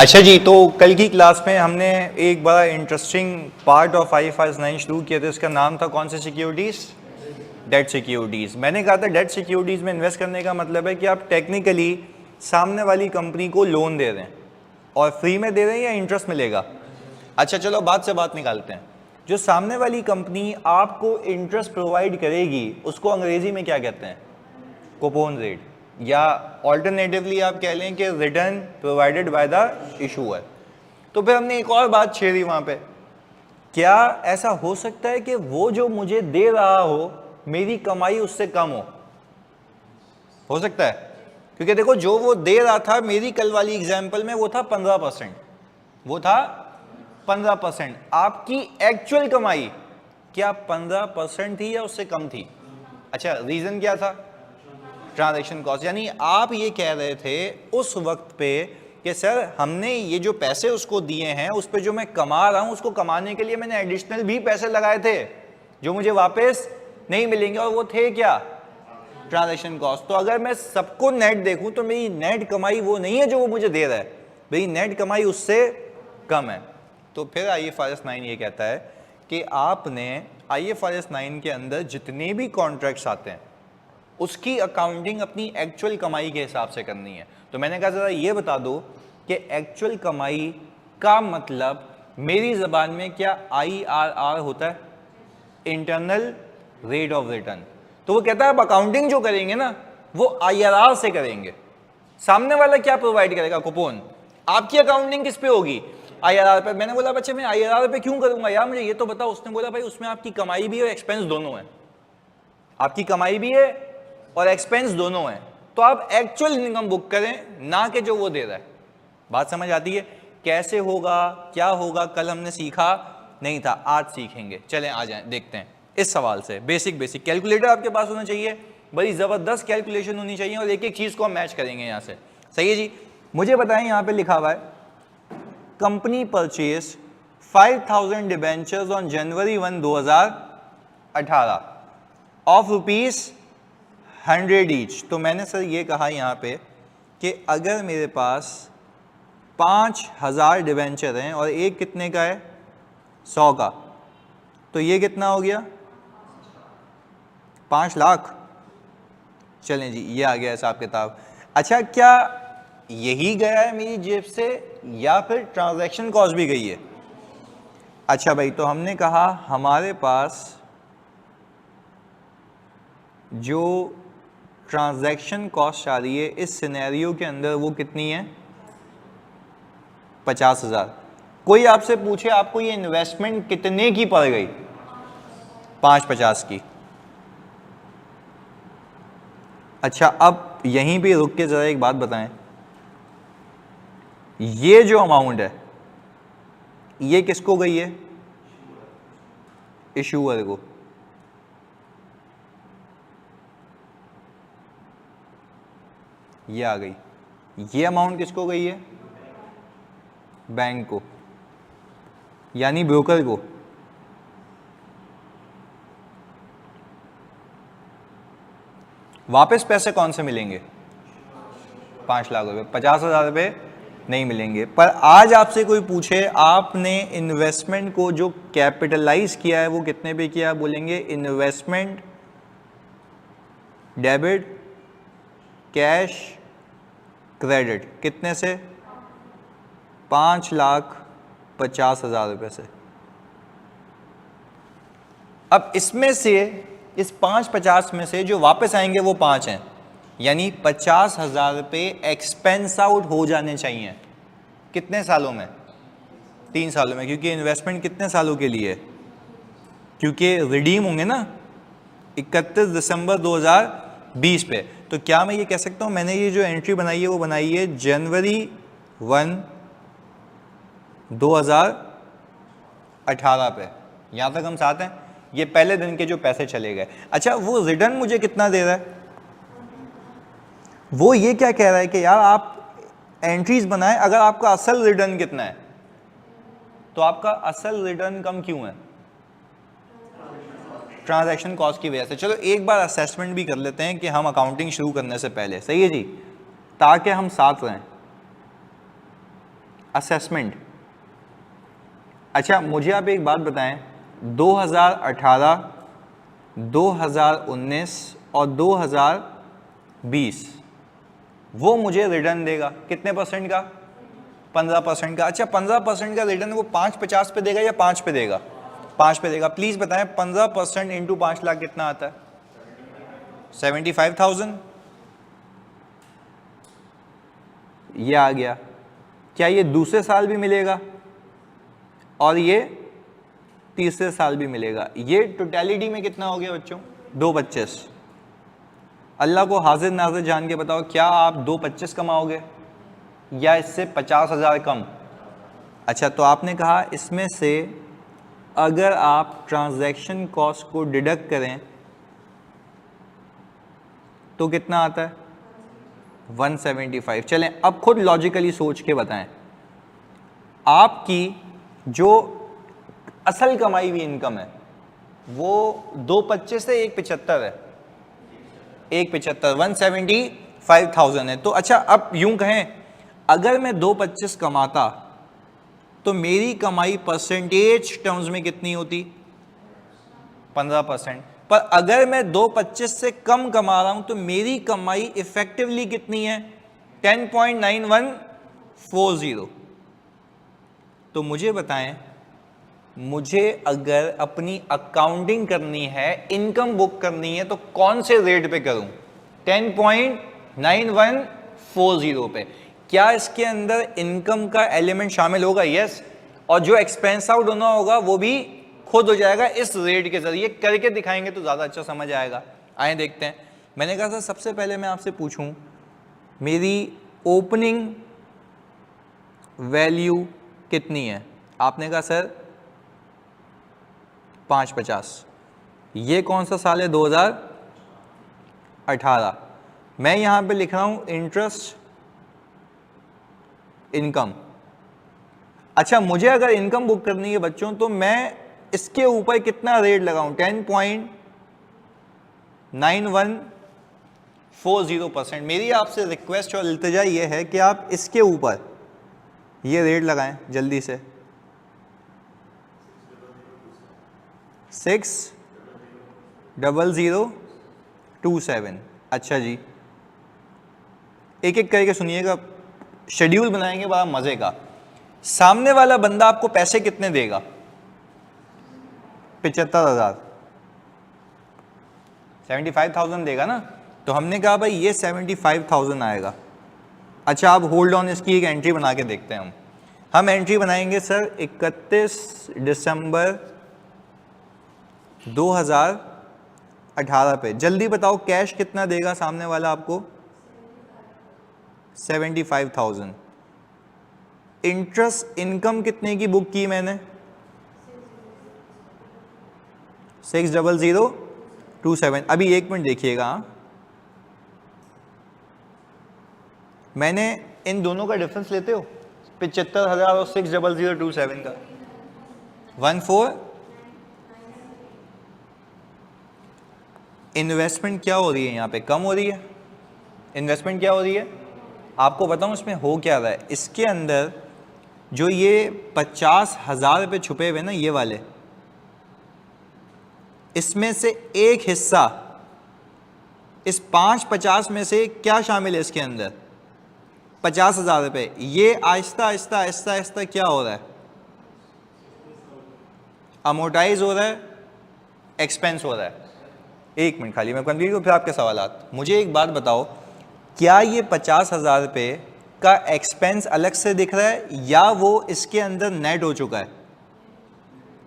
अच्छा जी, तो कल की क्लास में हमने एक बड़ा इंटरेस्टिंग पार्ट ऑफ IFRS 9 शुरू किया था। इसका नाम था कौन सी सिक्योरिटीज़? Date securities. मैंने कहा था डेट सिक्योरिटीज़ में इन्वेस्ट करने का मतलब है कि आप टेक्निकली सामने वाली कंपनी को लोन दे रहे हैं और फ्री में दे रहे हैं या इंटरेस्ट मिलेगा। अच्छा चलो बात से बात निकालते हैं। जो सामने वाली कंपनी आपको इंटरेस्ट प्रोवाइड करेगी उसको अंग्रेजी में क्या कहते हैं? कूपन रेट, या ऑल्टरनेटिवली आप कह लें कि return provided by the issuer. तो फिर हमने एक और बात छेड़ी वहां पे, क्या ऐसा हो सकता है कि वो जो मुझे दे रहा हो मेरी कमाई उससे कम हो सकता है? क्योंकि देखो जो वो दे रहा था मेरी कल वाली एग्जांपल में वो था 15%, वो था 15%। आपकी एक्चुअल कमाई क्या 15% थी या उससे कम थी? अच्छा, रीजन क्या था? Transaction cost. यानी आप ये कह रहे थे उस वक्त पे कि सर हमने ये जो पैसे उसको दिए हैं उस पे जो मैं कमा रहा हूं उसको कमाने के लिए मैंने एडिशनल भी पैसे लगाए थे जो मुझे वापस नहीं मिलेंगे, और वो थे क्या? Transaction cost. तो अगर मैं सबको नेट देखूं तो मेरी नेट कमाई वो नहीं है जो वो मुझे दे रहा है, मेरी नेट कमाई उससे कम है। तो फिर IFRS 9 ये कहता है कि आपने IFRS 9 के अंदर जितने भी कॉन्ट्रैक्ट्स आते हैं उसकी अकाउंटिंग अपनी एक्चुअल कमाई के हिसाब से करनी है। तो मैंने कहा जरा ये बता दो कि एक्चुअल कमाई का मतलब मेरी जबान में क्या IRR होता है? Internal rate of return. तो वो कहता है आप अकाउंटिंग जो करेंगे ना वो IRR से करेंगे। सामने वाला क्या प्रोवाइड करेगा? कूपन। आपकी अकाउंटिंग किस पे होगी? IRR पे। मैंने बोला बच्चे मैं IRR पे क्यों करूंगा यार, मुझे ये तो बताओ। उसने बोला भाई उसमें आपकी कमाई भी है और एक्सपेंस दोनों है, आपकी कमाई भी है और एक्सपेंस दोनों है। तो आप एक्चुअल इनकम बुक करें ना कि जो वो दे रहा है। बात समझ आती है? कैसे होगा, क्या होगा, कल हमने सीखा नहीं था, आज सीखेंगे। चलें आ जाएं, देखते हैं इस सवाल से। बेसिक कैलकुलेटर आपके पास होना चाहिए, बड़ी जबरदस्त कैलकुलेशन होनी चाहिए और एक एक चीज को हम मैच करेंगे यहां से। सही है जी। मुझे बताएं, यहां पे लिखा हुआ है company purchase 5000 debentures on January 1, 2018 of ₹100 each. तो मैंने सर ये कहा यहाँ पे कि अगर मेरे पास 5000 डिबेंचर हैं और एक कितने का है? 100 का, तो ये कितना हो गया? 5 लाख। चलें जी, ये आ गया हिसाब किताब। अच्छा, क्या यही गया है मेरी जेब से या फिर ट्रांजैक्शन कॉस्ट भी गई है? अच्छा भाई, तो हमने कहा हमारे पास जो ट्रांजैक्शन कॉस्ट आ रही है इस सिनेरियो के अंदर वो कितनी है? 50,000। कोई आपसे पूछे आपको ये इन्वेस्टमेंट कितने की पड़ गई? 550 की। अच्छा, अब यहीं पे रुक के जरा एक बात बताएं, ये जो अमाउंट है ये किसको गई है? इशूअर को। ये आ गई। ये अमाउंट किसको गई है? बैंक को, यानी ब्रोकर को। वापस पैसे कौन से मिलेंगे? 5 लाख रुपए। 50,000 रुपए नहीं मिलेंगे। पर आज आपसे कोई पूछे आपने इन्वेस्टमेंट को जो कैपिटलाइज किया है वो कितने पे किया? बोलेंगे इन्वेस्टमेंट डेबिट कैश क्रेडिट। कितने से? 5,50,000 रुपए से। अब इसमें से इस 550 में से जो वापस आएंगे वो 5 हैं, यानी 50,000 रुपए एक्सपेंस आउट हो जाने चाहिए। कितने सालों में? 3 सालों में। क्योंकि इन्वेस्टमेंट कितने सालों के लिए? क्योंकि रिडीम होंगे ना 31 दिसंबर 2020 पे। तो क्या मैं ये कह सकता हूं मैंने ये जो एंट्री बनाई है वो बनाई है जनवरी 1, 2018 पे। यहां तक हम साथ हैं? ये पहले दिन के जो पैसे चले गए। अच्छा, वो रिटर्न मुझे कितना दे रहा है? वो ये क्या कह रहा है कि यार आप एंट्रीज बनाएं, अगर आपका असल रिटर्न कितना है तो आपका असल रिटर्न कम क्यों है? ट्रांजैक्शन कॉस्ट की वजह से। चलो एक बार असेसमेंट भी कर लेते हैं कि हम अकाउंटिंग शुरू करने से पहले। सही है जी, ताकि हम साथ रहें। असेसमेंट। अच्छा मुझे आप एक बात बताएं, 2018, 2019 और 2020 वो मुझे रिटर्न देगा कितने परसेंट का? 15% का। अच्छा 15% का रिटर्न वो 550 पे देगा या 5 पे देगा? 5 पे देगा। प्लीज बताएं 15% इंटू 5 लाख कितना आता है? 75,000। ये आ गया। क्या ये दूसरे साल भी मिलेगा और ये तीसरे साल भी मिलेगा? ये टोटलिटी में कितना हो गया बच्चों? 225। अल्लाह को हाजिर नाजिर जान के बताओ, क्या आप 225 कमाओगे या इससे 50,000 कम? अच्छा तो आपने कहा इसमें से अगर आप ट्रांजैक्शन कॉस्ट को डिडक्ट करें तो कितना आता है? 175। चलें अब खुद लॉजिकली सोच के बताएं, आपकी जो असल कमाई हुई इनकम है वो 225 से 175 है, 175, 175,000 है। तो अच्छा अब यूं कहें, अगर मैं 225 कमाता तो मेरी कमाई परसेंटेज टर्म्स में कितनी होती? 15%। पर अगर मैं 225 से कम कमा रहा हूं तो मेरी कमाई इफेक्टिवली कितनी है? 10.9140। तो मुझे बताएं, मुझे अगर अपनी अकाउंटिंग करनी है, इनकम बुक करनी है, तो कौन से रेट पे करूं? 10.9140 पे। क्या इसके अंदर इनकम का एलिमेंट शामिल होगा? यस। और जो एक्सपेंस आउट होना होगा वो भी खुद हो जाएगा इस रेट के जरिए। करके दिखाएंगे तो ज्यादा अच्छा समझ आएगा। आए देखते हैं। मैंने कहा सर सबसे पहले मैं आपसे पूछूं, मेरी ओपनिंग वैल्यू कितनी है? आपने कहा सर 550। ये कौन सा साल है? 2018। मैं यहां पे लिख रहा हूं इंटरेस्ट इनकम। अच्छा मुझे अगर इनकम बुक करनी है बच्चों तो मैं इसके ऊपर कितना रेट लगाऊं? 10.9140%। मेरी आपसे रिक्वेस्ट और इल्तिजा ये है कि आप इसके ऊपर ये रेट लगाएं जल्दी से। 60027। अच्छा जी, एक एक करके सुनिएगा, शेड्यूल बनाएंगे बड़ा मजे का। सामने वाला बंदा आपको पैसे कितने देगा? 75,000, 75,000 देगा ना। तो हमने कहा भाई ये 75,000 आएगा। अच्छा आप होल्ड ऑन, इसकी एक एंट्री बना के देखते हैं। हम एंट्री बनाएंगे सर 31 दिसंबर 2018 पे। जल्दी बताओ कैश कितना देगा सामने वाला आपको? 75,000। इंटरेस्ट इनकम कितने की बुक की मैंने? 60027। अभी एक मिनट देखिएगा, मैंने इन दोनों का डिफरेंस लेते हो 75,000 और 60027 का 14। इन्वेस्टमेंट क्या हो रही है यहाँ पे? कम हो रही है। इन्वेस्टमेंट क्या हो रही है? आपको बताऊं इसमें हो क्या रहा है। इसके अंदर जो ये 50,000 रुपये छुपे हुए ना, ये वाले, इसमें से एक हिस्सा, इस 550 में से क्या शामिल है इसके अंदर? 50,000 रुपये। ये आहिस्ता आहिस्ता आहिस्ता आहिस्ता क्या हो रहा है? अमोर्टाइज हो रहा है, एक्सपेंस हो रहा है। एक मिनट खाली मैं कंप्लीट करूँ फिर आपके सवालात। मुझे एक बात बताओ, क्या ये 50,000 रुपये का एक्सपेंस अलग से दिख रहा है या वो इसके अंदर नेट हो चुका है?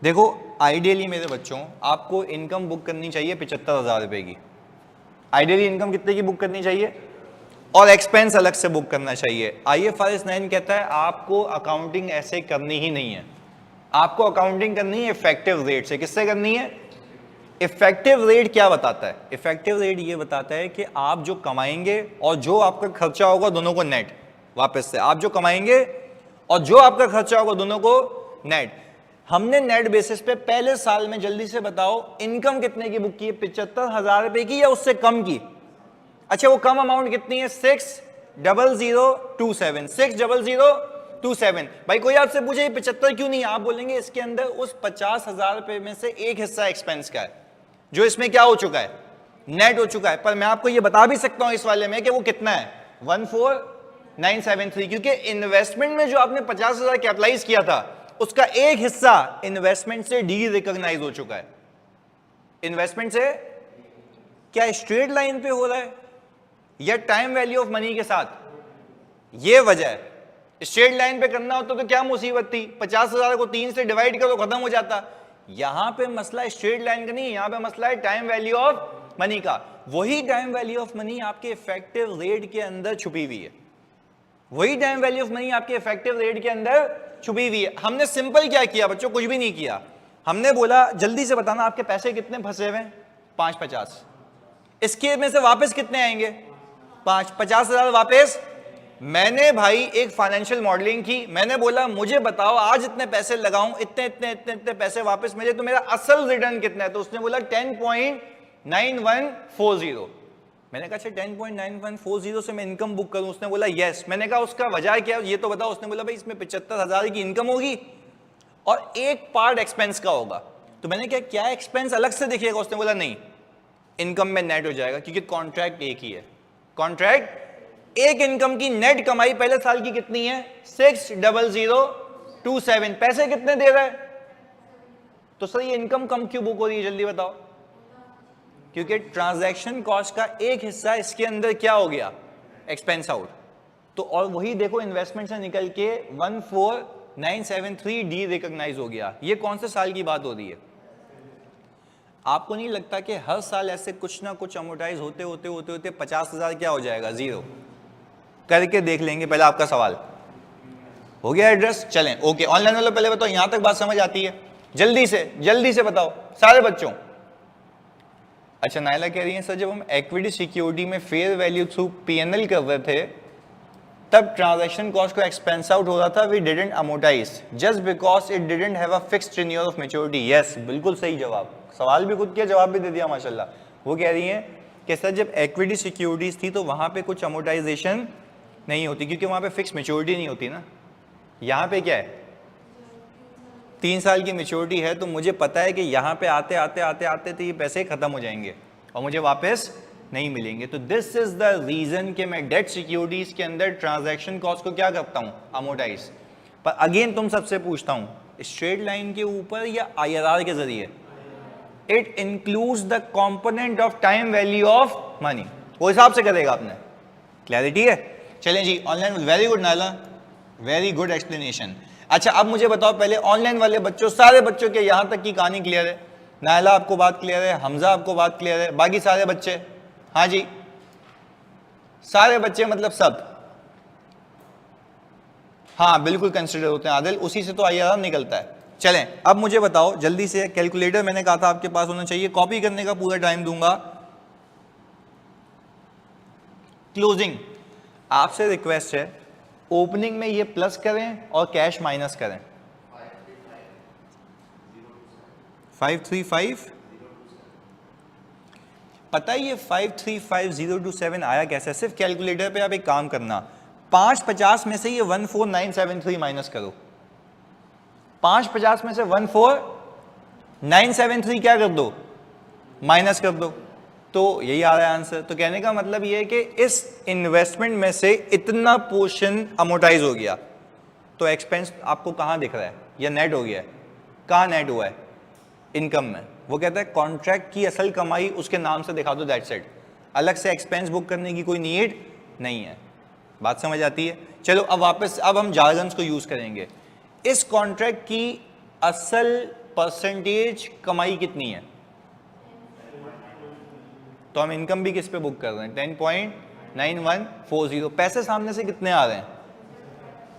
देखो आइडियली मेरे बच्चों आपको इनकम बुक करनी चाहिए 75,000 रुपये की। आइडियली इनकम कितने की बुक करनी चाहिए? और एक्सपेंस अलग से बुक करना चाहिए। IFRS 9 कहता है आपको अकाउंटिंग ऐसे करनी ही नहीं है। आपको अकाउंटिंग करनी है इफेक्टिव रेट से। किससे करनी है? इफेक्टिव रेट क्या बताता है? इफेक्टिव रेट ये बताता है कि आप जो कमाएंगे और जो आपका खर्चा होगा दोनों को नेट। वापस से, आप जो कमाएंगे और जो आपका खर्चा होगा दोनों को नेट। हमने नेट बेसिस पे पहले साल में, जल्दी से बताओ, इनकम कितने की बुक की है? 75,000 रुपए की या उससे कम की? अच्छा वो कम अमाउंट कितनी है? 60027। 600, 27। भाई कोई आपसे पूछे ये 75 क्यों नहीं, आप बोलेंगे इसके अंदर उस 50,000 रुपए में से एक हिस्सा एक्सपेंस का है जो इसमें क्या हो चुका है, नेट हो चुका है। पर मैं आपको ये बता भी सकता हूं इस वाले में कि वो कितना है, 14,973, क्योंकि इन्वेस्टमेंट में जो आपने 50,000 कैपिटलाइज किया था उसका एक हिस्सा इन्वेस्टमेंट से डी रिकॉग्नाइज हो चुका है। इन्वेस्टमेंट से क्या स्ट्रेट लाइन पे हो रहा है या टाइम वैल्यू ऑफ मनी के साथ, ये वजह है। स्ट्रेट लाइन पे करना होता तो क्या मुसीबत थी, 50,000 को 3 से डिवाइड करो खत्म हो जाता। यहां पे मसला स्ट्रेट लाइन का नहीं, यहां पे मसला है टाइम वैल्यू ऑफ मनी का। वही टाइम वैल्यू ऑफ मनी आपके इफेक्टिव रेट के अंदर छुपी हुई है, वही टाइम वैल्यू ऑफ मनी आपके इफेक्टिव रेट के अंदर छुपी हुई है। हमने सिंपल क्या किया बच्चों, कुछ भी नहीं किया। हमने बोला जल्दी से बताना आपके पैसे कितने फंसे हुए हैं, 550, इसके में से वापस कितने आएंगे, 50,000 वापस। मैंने भाई एक फाइनेंशियल मॉडलिंग की, मैंने बोला मुझे बताओ आज इतने पैसे लगाऊं, इतने इतने इतने इतने पैसे वापस मिले तो मेरा असल रिटर्न कितना है, तो उसने बोला 10.9140। मैंने कहा अच्छा 10.9140 से मैं इनकम बुक करूं, उसने बोला यस। मैंने कहा उसका वजह क्या ये तो बताओ, उसने बोला भाई इसमें 75,000 की इनकम होगी और एक पार्ट एक्सपेंस का होगा। तो मैंने कहा क्या एक्सपेंस अलग से दिखेगा, उसने बोला नहीं, इनकम में नेट हो जाएगा क्योंकि कॉन्ट्रैक्ट एक ही है। कॉन्ट्रैक्ट एक इनकम की नेट कमाई पहले साल की कितनी है, 60027। पैसे कितने दे रहा है, तो सर ये इनकम कम क्यों बुक हो रही है जल्दी बताओ, क्योंकि ट्रांजैक्शन कॉस्ट का एक हिस्सा इसके अंदर क्या हो गया, एक्सपेंस आउट। तो और वही देखो इन्वेस्टमेंट से निकल के 14,973 डी रिकॉग्नाइज हो गया। ये कौन से साल की बात हो रही है, आपको नहीं लगता कि हर साल ऐसे कुछ ना कुछ अमोर्टाइज होते होते होते होते 50,000 क्या हो जाएगा, जीरो। करके देख लेंगे। पहले आपका सवाल हो गया एड्रेस, चलें ओके। ऑनलाइन वालों पहले बताओ यहां तक बात समझ आती है, जल्दी से बताओ सारे बच्चों। अच्छा नायला कह रही है सर जब हम इक्विटी सिक्योरिटी में फेयर वैल्यू थ्रू पीएनएल कर रहे थे तब ट्रांजैक्शन कॉस्ट को एक्सपेंस आउट हो रहा था, we didn't amortize just because it didn't have a fixed tenure of maturity. Yes बिल्कुल सही जवाब, सवाल भी खुद किया जवाब भी दे दिया माशाल्लाह। वो कह रही हैं कि सर जब इक्विटी सिक्योरिटीज थी तो वहां पे कुछ अमोर्टाइजेशन नहीं होती क्योंकि वहां पे फिक्स मैच्योरिटी नहीं होती ना। यहाँ पे क्या है 3 साल की मैच्योरिटी है, तो मुझे पता है कि यहाँ पे आते आते आते आते तो ये पैसे खत्म हो जाएंगे और मुझे वापस नहीं मिलेंगे। तो दिस इज द रीजन कि मैं डेट सिक्योरिटीज के अंदर ट्रांजैक्शन कॉस्ट को क्या करता हूँ, अमोर्टाइज। पर अगेन तुम सबसे पूछता हूँ स्ट्रेट लाइन के ऊपर या आईआरआर के जरिए, it includes the component of time value of money, वो हिसाब से करेगा आपने। क्लैरिटी है, चलें जी। ऑनलाइन वेरी गुड नाला, वेरी गुड एक्सप्लेनेशन। अच्छा अब मुझे बताओ पहले ऑनलाइन वाले बच्चों, सारे बच्चों के यहां तक की कहानी क्लियर है, नायला आपको बात क्लियर है, हमजा आपको बात क्लियर है, बाकी सारे बच्चे, हाँ जी सारे बच्चे मतलब सब, हाँ बिल्कुल कंसिडर होते हैं आदिल, उसी से तो आईआरआर निकलता है। चलें अब मुझे बताओ जल्दी से, कैलकुलेटर मैंने कहा था आपके पास होना चाहिए, कॉपी करने का पूरा टाइम दूंगा। क्लोजिंग आपसे रिक्वेस्ट है ओपनिंग में ये प्लस करें और कैश माइनस करें। 535 पता है ये 535027 आया कैसे, सिर्फ कैलकुलेटर पे आप एक काम करना, 550 में से ये 14973 माइनस करो, 550 में से 14973 क्या कर दो, माइनस कर दो, तो यही आ रहा है आंसर। तो कहने का मतलब ये है कि इस इन्वेस्टमेंट में से इतना पोर्शन अमोर्टाइज हो गया, तो एक्सपेंस आपको कहां दिख रहा है, या नेट हो गया है, कहां नेट हुआ है, इनकम में। वो कहता है कॉन्ट्रैक्ट की असल कमाई उसके नाम से दिखा दो, दैट्स इट, अलग से एक्सपेंस बुक करने की कोई नीड नहीं है। बात समझ आती है। चलो अब वापस, अब हम जार्गन्स को यूज करेंगे। इस कॉन्ट्रैक्ट की असल परसेंटेज कमाई कितनी है, तो हम इनकम भी किस पे बुक कर रहे हैं, 10.9140। पैसे सामने से कितने आ रहे हैं,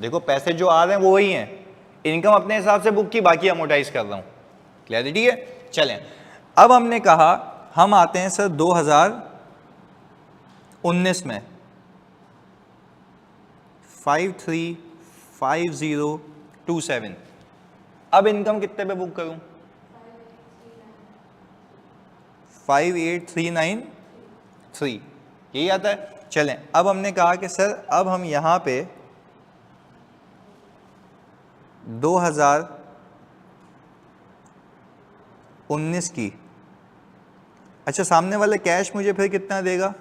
देखो पैसे जो आ रहे हैं वो वही हैं, इनकम अपने हिसाब से बुक की, बाकी अमोर्टाइज कर रहा हूं। क्लैरिटी है। चलें अब हमने कहा हम आते हैं सर 2019 में 535027। अब इनकम कितने पे बुक करूं, 58393, यही आता है। चलें अब हमने कहा कि सर अब हम यहां पे 2019 की। अच्छा, सामने वाला कैश मुझे फिर कितना देगा?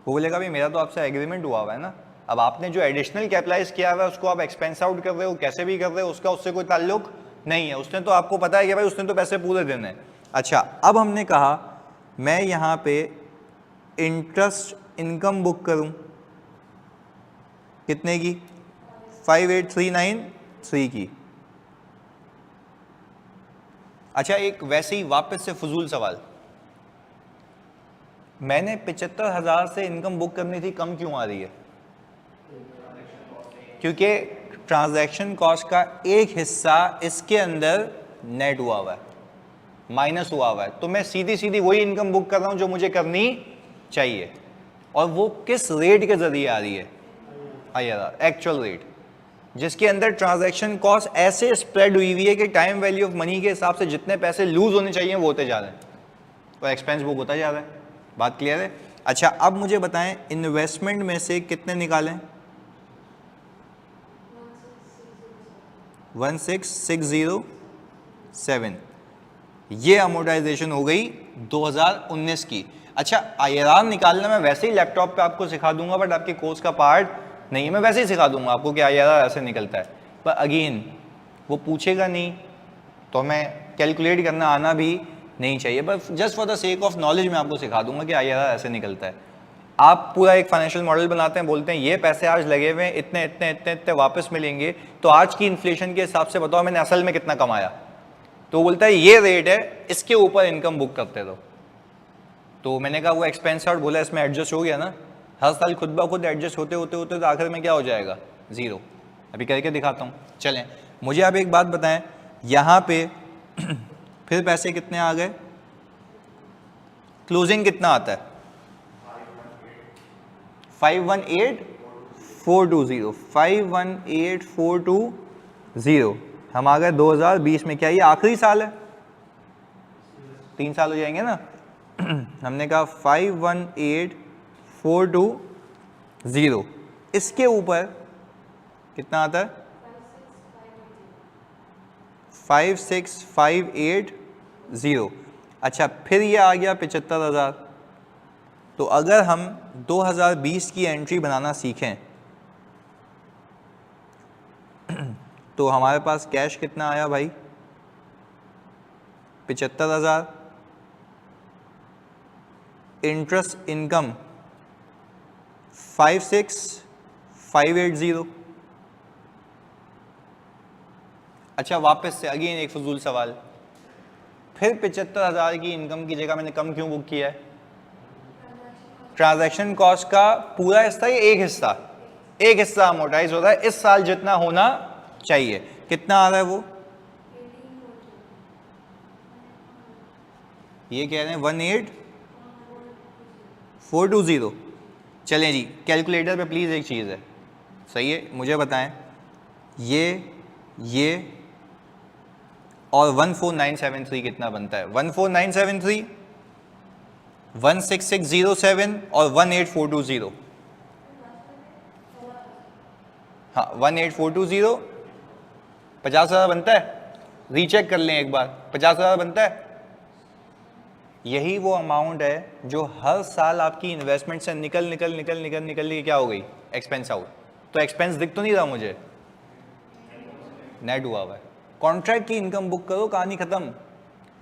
वो बोलेगा भाई मेरा तो आपसे एग्रीमेंट हुआ हुआ है ना, अब आपने जो एडिशनल कैपिटलाइज किया हुआ है उसको आप एक्सपेंस आउट कर रहे हो, कैसे भी कर रहे हो, उसका उससे कोई ताल्लुक नहीं है। उसने तो आपको पता है कि भाई उसने तो पैसे पूरे देने हैं। अच्छा, अब हमने कहा मैं यहाँ पे इंटरेस्ट इनकम बुक करूँ, कितने की? 58,393 की। अच्छा, एक वैसे ही वापस से फजूल सवाल, मैंने 75,000 से इनकम बुक करनी थी, कम क्यों आ रही है? क्योंकि ट्रांजैक्शन कॉस्ट का एक हिस्सा इसके अंदर नेट हुआ हुआ है, माइनस हुआ हुआ है, तो मैं सीधी सीधी वही इनकम बुक कर रहा हूं जो मुझे करनी चाहिए। और वो किस रेट के जरिए आ रही है? IRR, एक्चुअल रेट, जिसके अंदर ट्रांजैक्शन कॉस्ट ऐसे स्प्रेड हुई हुई है कि टाइम वैल्यू ऑफ मनी के हिसाब से जितने पैसे लूज होने चाहिए वो होते जा रहे हैं और एक्सपेंस बुक होता जा रहा है। बात क्लियर है? अच्छा, अब मुझे बताएं इन्वेस्टमेंट में से कितने निकालें? 16,607, ये अमोर्टाइजेशन हो गई 2019 की। अच्छा, IRR निकालना मैं वैसे ही लैपटॉप पे आपको सिखा दूंगा, बट आपके कोर्स का पार्ट नहीं है, मैं वैसे ही सिखा दूंगा आपको कि IRR ऐसे निकलता है, पर अगेन वो पूछेगा नहीं तो हमें कैलकुलेट करना आना भी नहीं चाहिए, बस just for the sake of knowledge मैं आपको सिखा दूंगा कि IRR ऐसे निकलता है। आप पूरा एक फाइनेंशियल मॉडल बनाते हैं, बोलते हैं ये पैसे आज लगे हुए हैं, इतने इतने इतने इतने वापस मिलेंगे, तो आज की इन्फ्लेशन के हिसाब से बताओ मैंने असल में कितना कमाया? तो वो बोलता है ये रेट है, इसके ऊपर इनकम बुक करते रहो। तो मैंने कहा वो एक्सपेंस आउट बोला, इसमें एडजस्ट हो गया ना, हर साल खुद ब खुद एडजस्ट होते होते होते तो आखिर में क्या हो जाएगा? जीरो। अभी करके दिखाता हूँ। चलें, मुझे आप एक बात बताएं, यहाँ पे फिर पैसे कितने आ गए? क्लोजिंग कितना आता है? 518,420, 518,420। हम आ गए 2020 में। क्या ये आखिरी साल है? 3 साल हो जाएंगे ना। हमने कहा 518,420, इसके ऊपर कितना आता है? 56,580। अच्छा, फिर ये आ गया 75,000। तो अगर हम 2020 की एंट्री बनाना सीखें तो हमारे पास कैश कितना आया भाई? 75,000। Interest income 56,580। अच्छा, वापस से अगेन एक फजूल सवाल, फिर 75,000 की इनकम की जगह मैंने कम क्यों बुक किया है? ट्रांजैक्शन कॉस्ट का पूरा हिस्सा या एक हिस्सा? एक हिस्सा अमोर्टाइज होता है, इस साल जितना होना चाहिए। कितना आ रहा है वो? ये कह रहे हैं 18,420। चलें जी, कैलकुलेटर पे प्लीज़ एक चीज़ है, सही है, मुझे बताएं ये और 14973 कितना बनता है? 14973, 16607 और 18420। हाँ, 18420, 50,000 बनता है। रीचेक कर लें एक बार, 50,000 बनता है। यही वो अमाउंट है जो हर साल आपकी इन्वेस्टमेंट से निकल के क्या हो गई? Expense out. तो एक्सपेंस दिख तो नहीं रहा मुझे, नेट हुआ हुआ है। कॉन्ट्रैक्ट की इनकम बुक करो, कहानी खत्म।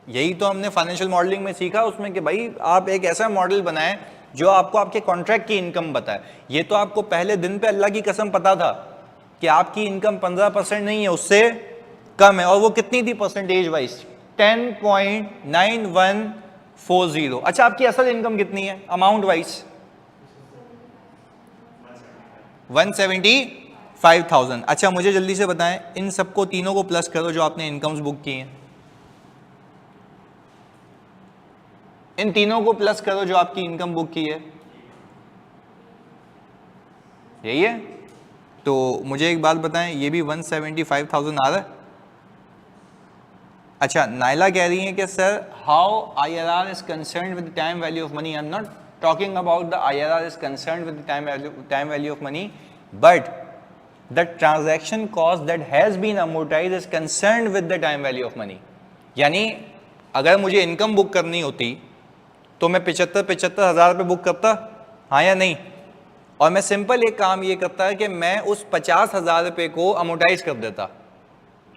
यही तो हमने फाइनेंशियल मॉडलिंग में सीखा उसमें कि भाई आप एक ऐसा मॉडल बनाएं जो आपको आपके कॉन्ट्रैक्ट की इनकम बताए। ये तो आपको पहले दिन पे अल्लाह की कसम पता था कि आपकी इनकम 15% नहीं है, उससे कम है। और वो कितनी थी परसेंटेज वाइज? 10.9140। अच्छा, आपकी असल इनकम कितनी है अमाउंट वाइज? 175,000। अच्छा, मुझे जल्दी से बताएं, इन सबको तीनों को प्लस करो जो आपने इनकम्स बुक की हैं। इन तीनों को प्लस करो जो आपकी इनकम बुक की है। यही है? तो मुझे एक बात बताएं, ये भी 175,000 आ रहा है। अच्छा, नाइला कह रही है कि sir how IRR is concerned with time value of money. I am not talking about the IRR is concerned with time value of money, but the transaction cost that has been amortized is concerned with the time value of money. यानी अगर मुझे income book करनी होती तो मैं 75 हज़ार रुपये book करता, हाँ या नहीं? और मैं सिंपल एक काम ये करता है कि मैं उस 50,000 रुपये को अमोर्टाइज कर देता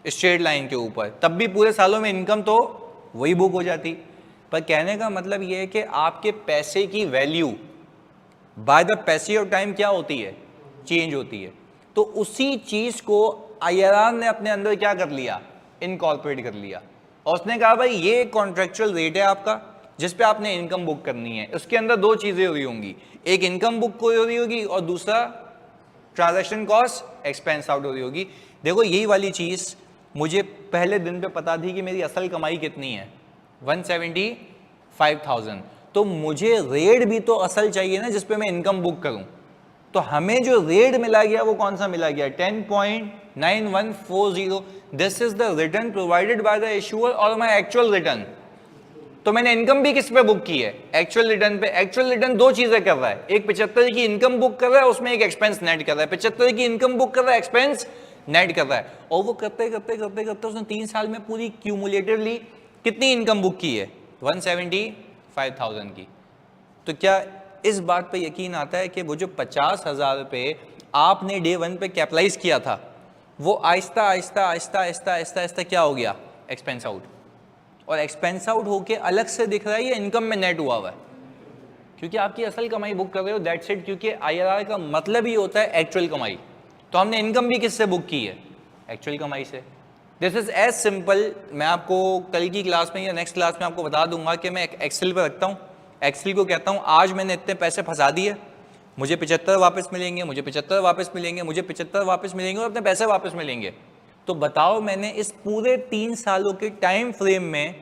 स्ट्रेट लाइन के ऊपर, तब भी पूरे सालों में इनकम तो वही बुक हो जाती। पर कहने का मतलब ये है कि आपके पैसे की value by the passage of time क्या होती है? चेंज होती है। तो उसी चीज को IRR ने अपने अंदर क्या कर लिया? इनकॉर्पोरेट कर लिया। और उसने कहा भाई ये कॉन्ट्रेक्चुअल रेट है आपका जिस पे आपने इनकम बुक करनी है। उसके अंदर दो चीजें हो रही होंगी, एक इनकम बुक हो रही होगी और दूसरा ट्रांजैक्शन कॉस्ट एक्सपेंस आउट हो रही होगी। देखो यही वाली चीज मुझे पहले दिन पे पता थी कि मेरी असल कमाई कितनी है, 175,000। तो मुझे रेट भी तो असल चाहिए ना जिस पे मैं इनकम बुक करूं। तो हमें जो रेट मिला गया वो कौन सा मिला गया? 10.9140। This is the return provided by the issuer और माय एक्चुअल रिटर्न। तो मैंने इनकम भी किस पे बुक की है? एक्चुअल रिटर्न पे। एक्चुअल रिटर्न दो चीजें कर रहा है, एक 75 की इनकम बुक कर रहा है, उसमें एक एक्सपेंस नेट कर रहा है। 75 की इनकम बुक कर रहा है, एक्सपेंस नेट कर रहा है। और वो करते करते करते करते उसने 3 साल में पूरी क्यूमुलेटिवली कितनी इनकम बुक की है? 175,000 की। तो क्या इस बात पे यकीन आता है कि वो जो 50,000 रुपये आपने डे 1 पे कैपिटलाइज किया था वो आहिस्ता आहिस्ता आहिस्ता आहिस्ता आहिस्ता आहिस्ता क्या हो गया? Expense out. और एक्सपेंस आउट होके अलग से दिख रहा है ये इनकम में नेट हुआ हुआ है, क्योंकि आपकी असल कमाई बुक कर रहे हो, दैट्स इट। क्योंकि IRR का मतलब ही होता है एक्चुअल कमाई। तो हमने इनकम भी किससे बुक की है? एक्चुअल कमाई से। This is as simple. मैं आपको कल की क्लास में या नेक्स्ट क्लास में आपको बता दूंगा कि मैं एक्सेल पे रखता हूँ। एक्सेल को कहता हूँ आज मैंने इतने पैसे फंसा दिए, मुझे 75 वापस मिलेंगे, मुझे 75 वापस मिलेंगे, मुझे 75 वापस मिलेंगे और अपने पैसे वापस मिलेंगे। तो बताओ मैंने इस पूरे 3 सालों के टाइम फ्रेम में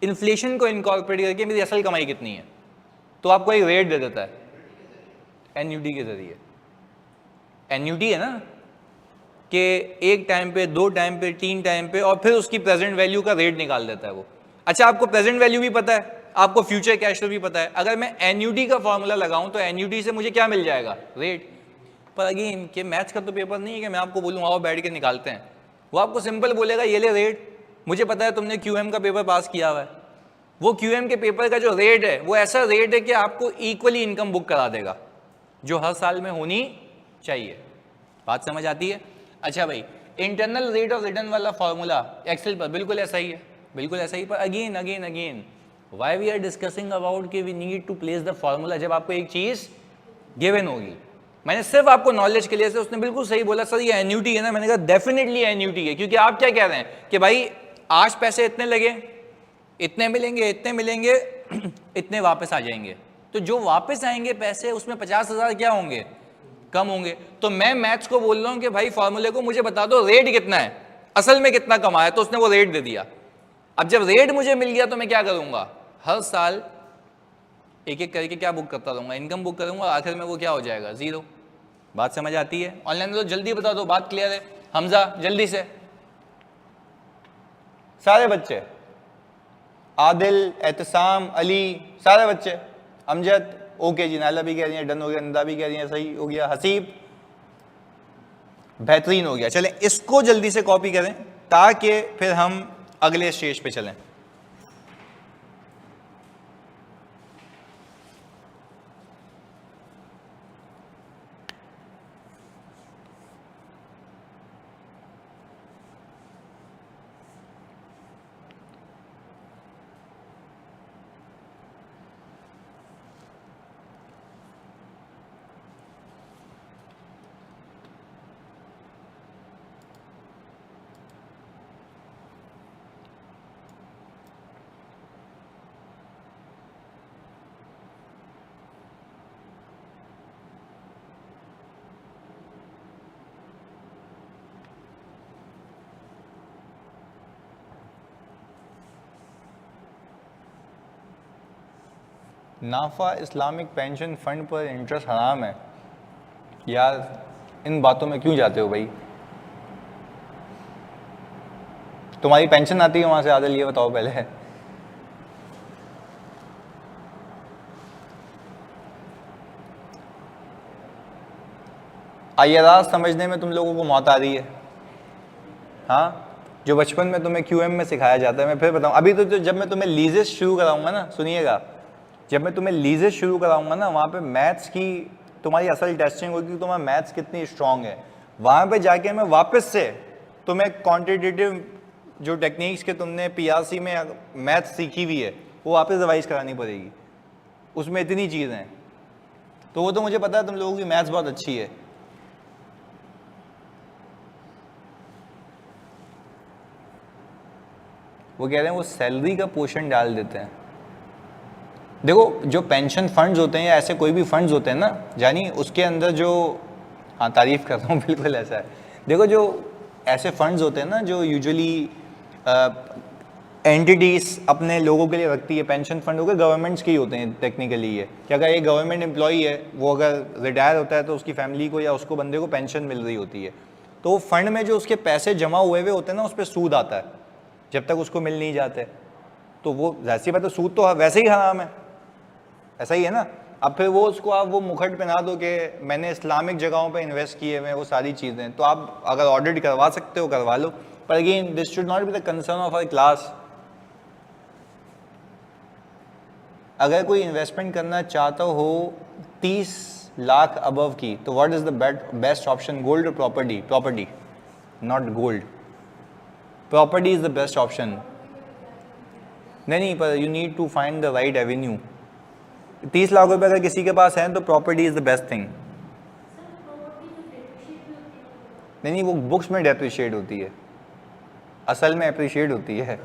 इन्फ्लेशन को इनकॉर्पोरेट करके मेरी असल कमाई कितनी है? तो आपको एक रेट दे देता है एन्युटी के जरिए। एन्युटी है ना कि एक टाइम पे, 2 टाइम पे, 3 टाइम पे, और फिर उसकी प्रेजेंट वैल्यू का रेट निकाल देता है वो। अच्छा, आपको प्रेजेंट वैल्यू भी पता है, आपको फ्यूचर कैश फ्लो भी पता है। अगर मैं एन्युटी का फॉर्मूला लगाऊं तो एन्युटी से मुझे क्या मिल जाएगा? रेट। पर अगेन के मैथ्स का तो पेपर नहीं है कि मैं आपको बोलूँ आओ बैठ के निकालते हैं। वो आपको सिंपल बोलेगा ये ले रेट। मुझे पता है तुमने QM का पेपर पास किया हुआ है, वो QM के पेपर का जो रेट है वो ऐसा रेट है कि आपको इक्वली इनकम बुक करा देगा जो हर साल में होनी चाहिए। बात समझ आती है? अच्छा भाई, इंटरनल रेट ऑफ रिटर्न वाला फॉर्मूला एक्सेल पर बिल्कुल ऐसा ही है, बिल्कुल ऐसा ही। पर again again again why we are discussing about कि we need to place the formula जब आपको एक चीज गिवन होगी। मैंने सिर्फ आपको नॉलेज के लिए से, उसने बिल्कुल सही बोला सर ये एन्युटी है ना, मैंने कहा डेफिनेटली एन्युटी है। क्योंकि आप क्या कह रहे हैं कि भाई आज पैसे इतने लगे, इतने मिलेंगे, इतने मिलेंगे, इतने वापस आ जाएंगे। तो जो वापस आएंगे पैसे उसमें 50,000 क्या होंगे? कम होंगे। तो मैं मैथ्स को बोल रहा हूं कि भाई फॉर्मूले को मुझे बता दो रेट कितना है, असल में कितना कमाया। तो उसने वो रेट दे दिया। अब जब रेट मुझे मिल गया तो मैं क्या करूंगा? हर साल एक एक करके क्या बुक करता रहूंगा? इनकम बुक करूंगा, आखिर में वो क्या हो जाएगा? जीरो। बात समझ आती है? ऑनलाइन तो जल्दी बता दो, बात क्लियर है? हमजा जल्दी से। सारे बच्चे, आदिल, एहतसाम, अली, सारे बच्चे, अमजद, ओके जी, नाला भी कह रही है, डन हो गया, नंदा भी कह रही है, सही हो गया, हसीब, बेहतरीन हो गया। चलें इसको जल्दी से कॉपी करें ताकि फिर हम अगले स्टेज पे चलें। नाफा इस्लामिक पेंशन फंड पर इंटरेस्ट हराम है। यार इन बातों में क्यों जाते हो भाई? तुम्हारी पेंशन आती है वहां से? आदिल ये बताओ पहले। IRR समझने में तुम लोगों को मौत आ रही है। हाँ, जो बचपन में तुम्हें QM में सिखाया जाता है, मैं फिर बताऊँ, अभी तो जब मैं तुम्हें लीजेस शुरू कराऊंगा ना, सुनिएगा, जब मैं तुम्हें लीजेस शुरू कराऊंगा ना, वहाँ पे मैथ्स की तुम्हारी असल टेस्टिंग होगी कि तुम्हारा मैथ्स कितनी स्ट्रांग है। वहाँ पे जाके मैं वापस से तुम्हें क्वांटिटेटिव जो टेक्निक्स के तुमने PRC में मैथ्स सीखी हुई है वो वापस रिवाइज करानी पड़ेगी। उसमें इतनी चीज़ें हैं, तो वो तो मुझे पता है तुम लोगों की मैथ्स बहुत अच्छी है। वो कह रहे हैं वो सैलरी का पोर्शन डाल देते हैं। देखो जो पेंशन फंड्स होते हैं या ऐसे कोई भी फंड्स होते हैं ना जानी, उसके अंदर जो, हाँ तारीफ कर रहा हूँ, बिल्कुल ऐसा है। देखो जो ऐसे फंड्स होते हैं ना जो यूजुअली एंटिटीज अपने लोगों के लिए रखती है, पेंशन फंड हो गए गवर्नमेंट्स के ही होते हैं टेक्निकली। ये कि अगर एक गवर्नमेंट एम्प्लॉई है, वो अगर रिटायर होता है तो उसकी फैमिली को या उसको बंदे को पेंशन मिल रही होती है, तो फंड में जो उसके पैसे जमा हुए हुए होते हैं ना उस पर सूद आता है जब तक उसको मिल नहीं जाते। तो वो जैसी बात है, सूद तो वैसे ही हराम है, ऐसा ही है ना। अब फिर वो उसको आप वो मुखट पहना दो कि मैंने इस्लामिक जगहों पे इन्वेस्ट किए हुए, वो सारी चीज़ें, तो आप अगर ऑडिट करवा सकते हो करवा लो, पर again this should not be the concern of our class. अगर कोई इन्वेस्टमेंट करना चाहता हो 30 लाख अबव की, तो what is the best option? Gold और property? Property, not gold, property is the best option. नहीं, पर you need to find the right avenue. 30 lakh रुपए अगर किसी के पास है तो property is the best thing. नहीं, वो बुक्स में डेप्रिशिएट होती है, असल में अप्रिशिएट होती है।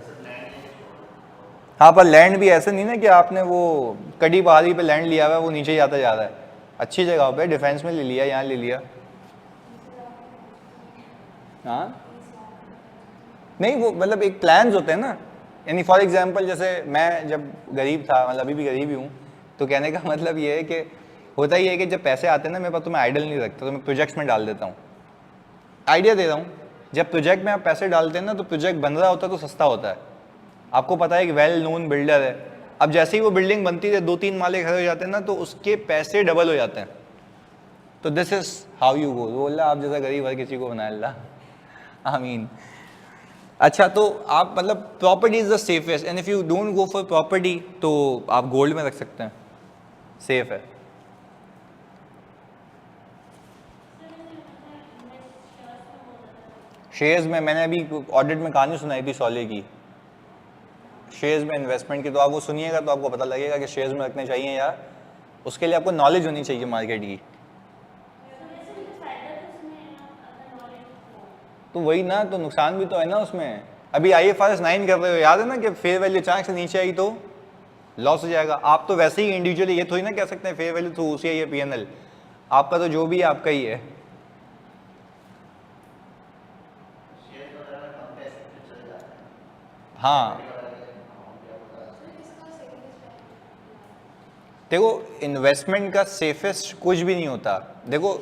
हाँ, पर लैंड भी ऐसा नहीं ना कि आपने वो कड़ी पहाड़ी पे लैंड लिया हुआ है, वो नीचे ही आता जा रहा है। अच्छी जगह पे डिफेंस में ले लिया, यहाँ ले लिया। हाँ नहीं, वो मतलब एक प्लान्स होते हैं ना। यानी फॉर एग्जांपल जैसे मैं जब गरीब था, मतलब अभी भी गरीब ही हूँ, तो कहने का मतलब ये है कि होता ही है कि जब पैसे आते हैं ना मेरे पास, तो मैं आइडल नहीं रखता, तो मैं प्रोजेक्ट्स में डाल देता हूँ। आइडिया दे रहा हूँ, जब प्रोजेक्ट में आप पैसे डालते हैं ना तो प्रोजेक्ट बन रहा होता है तो सस्ता होता है। आपको पता है कि वेल नोन बिल्डर है, अब जैसे ही वो बिल्डिंग बनती है 2-3 माले खड़े हो जाते हैं ना, तो उसके पैसे डबल हो जाते हैं। तो this is how you go. बोल रहा आप जैसा गरीब हर किसी को बनाया अल्लाह, आमीन। अच्छा, तो आप मतलब property is the safest, and if you don't go for property तो आप गोल्ड में रख सकते हैं, सेफ है। शेयर्स में मैंने अभी ऑडिट में कहानी सुनाई थी सौले की, शेयर्स में इन्वेस्टमेंट की, तो आप वो सुनिएगा तो आपको पता लगेगा कि शेयर्स में रखने चाहिए या उसके लिए आपको नॉलेज होनी चाहिए मार्केट की। तो वही ना, तो नुकसान भी तो है ना उसमें। अभी IFRS 9 कर रहे हो, याद है ना कि फेयर वैल्यू अचानक से नीचे आई तो लॉस हो जाएगा। आप तो वैसे ही इंडिविजुअली ये थोड़ी ना कह सकते हैं फेयर वैल्यू तो उसी है PNL, आपका तो जो भी है आपका ही है। हाँ देखो, इन्वेस्टमेंट का सेफेस्ट कुछ भी नहीं होता। देखो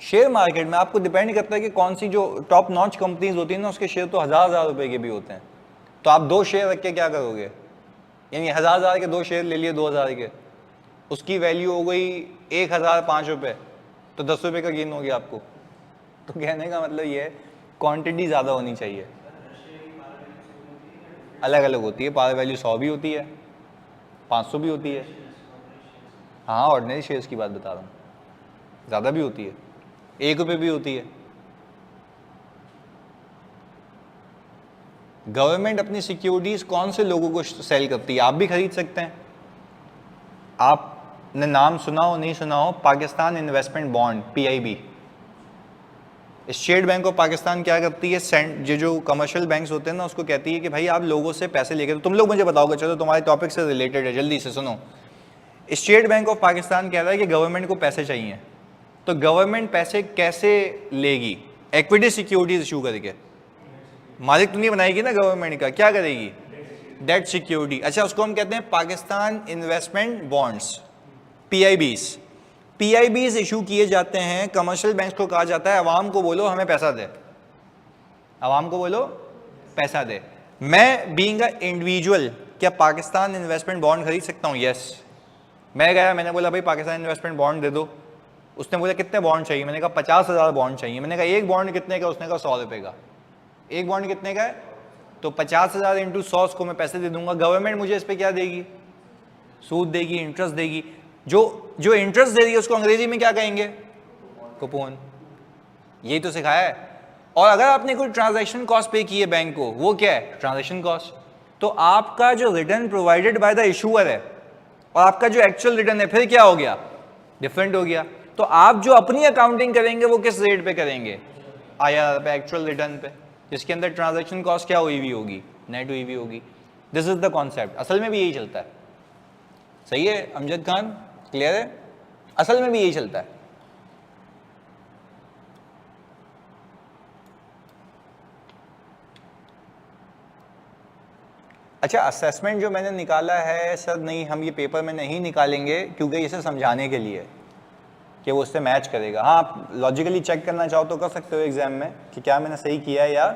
शेयर मार्केट में आपको डिपेंड करता है कि कौन सी जो टॉप नॉच कंपनीज होती है ना, उसके शेयर तो 1000 रुपए के भी होते हैं। तो आप 2 शेयर रख के क्या करोगे? यानी 1000 के 2 शेयर ले लिए 2000 के, उसकी वैल्यू हो गई 1005 रुपये, तो 10 रुपये का गेन हो गया आपको। तो कहने का मतलब ये है क्वांटिटी ज़्यादा होनी चाहिए। अलग अलग होती है, पार वैल्यू 100 भी होती है, 500 भी होती है। हाँ, ऑर्डिनरी शेयर्स की बात बता रहा हूँ, ज़्यादा भी होती है, 1 रुपये भी होती है। गवर्नमेंट अपनी सिक्योरिटीज कौन से लोगों को सेल करती है? आप भी खरीद सकते हैं। आपने नाम सुना हो नहीं सुना हो, Pakistan investment bond PIB। State bank of Pakistan क्या करती है, जो कमर्शियल बैंक्स होते हैं ना उसको कहती है कि भाई आप लोगों से पैसे लेके, तो तुम लोग मुझे बताओगे, चलो तुम्हारे टॉपिक से रिलेटेड है, जल्दी से सुनो। स्टेट बैंक ऑफ पाकिस्तान कह रहा है कि गवर्नमेंट को पैसे चाहिए, तो गवर्नमेंट पैसे कैसे लेगी? इक्विटी सिक्योरिटीज इशू करके। मालिक तो नहीं बनाएगी ना गवर्नमेंट का, क्या करेगी? Debt security. अच्छा, उसको हम कहते हैं Pakistan investment bonds, PIBs issue किए जाते हैं। कमर्शियल बैंक्स को कहा जाता है अवाम को बोलो हमें पैसा दे, अवाम को बोलो पैसा दे। मैं बीइंग अ इंडिविजुअल क्या पाकिस्तान इन्वेस्टमेंट बॉन्ड खरीद सकता हूँ? यस। मैं गया, मैंने बोला भाई पाकिस्तान इन्वेस्टमेंट बॉन्ड दे दो, उसने बोला कितने बॉन्ड चाहिए, मैंने कहा 50,000 बॉन्ड चाहिए। मैंने कहा एक बॉन्ड कितने का, उसने कहा 100 रुपये का। एक बॉन्ड कितने का है, तो 50,000 इंटू 100 को मैं पैसे दे दूंगा। गवर्नमेंट मुझे इस पर क्या देगी, सूद देगी, इंटरेस्ट देगी। जो इंटरेस्ट दे रही है उसको अंग्रेजी में क्या कहेंगे, कूपन। यही तो सिखाया है। और अगर आपने कोई ट्रांजैक्शन कॉस्ट पे की है बैंक को, वो क्या है, ट्रांजैक्शन कॉस्ट। तो आपका जो return provided by the issuer है और आपका जो एक्चुअल रिटर्न है, फिर क्या हो गया, डिफरेंट हो गया। तो आप जो अपनी अकाउंटिंग करेंगे वो किस रेट पे करेंगे, IRR पे, एक्चुअल रिटर्न पे, जिसके अंदर ट्रांजैक्शन कॉस्ट क्या हुई हुई होगी, नेट हुई हुई होगी। This is the concept. असल में भी यही चलता है। सही है अमजद खान, क्लियर है? असल में भी यही चलता है। अच्छा, असेसमेंट जो मैंने निकाला है सर, नहीं हम ये पेपर में नहीं निकालेंगे क्योंकि इसे समझाने के लिए कि वो उससे मैच करेगा। हाँ, आप लॉजिकली चेक करना चाहो तो कर सकते हो एग्जाम में कि क्या मैंने सही किया या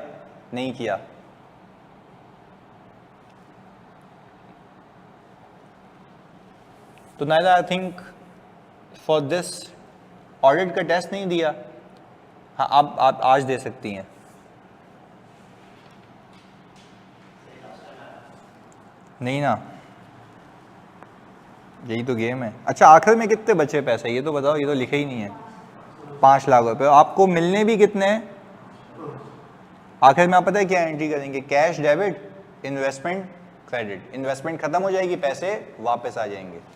नहीं किया। तो Naira I think for this audit का टेस्ट नहीं दिया। हाँ, आप आज दे सकती हैं। नहीं ना, यही तो गेम है। अच्छा, आखिर में कितने बचे पैसे ये तो बताओ, ये तो लिखे ही नहीं है। 5 लाख रुपए। आपको मिलने भी कितने हैं आखिर में, आप पता है क्या एंट्री करेंगे, cash debit, investment credit. Investment खत्म हो जाएगी, पैसे वापस आ जाएंगे।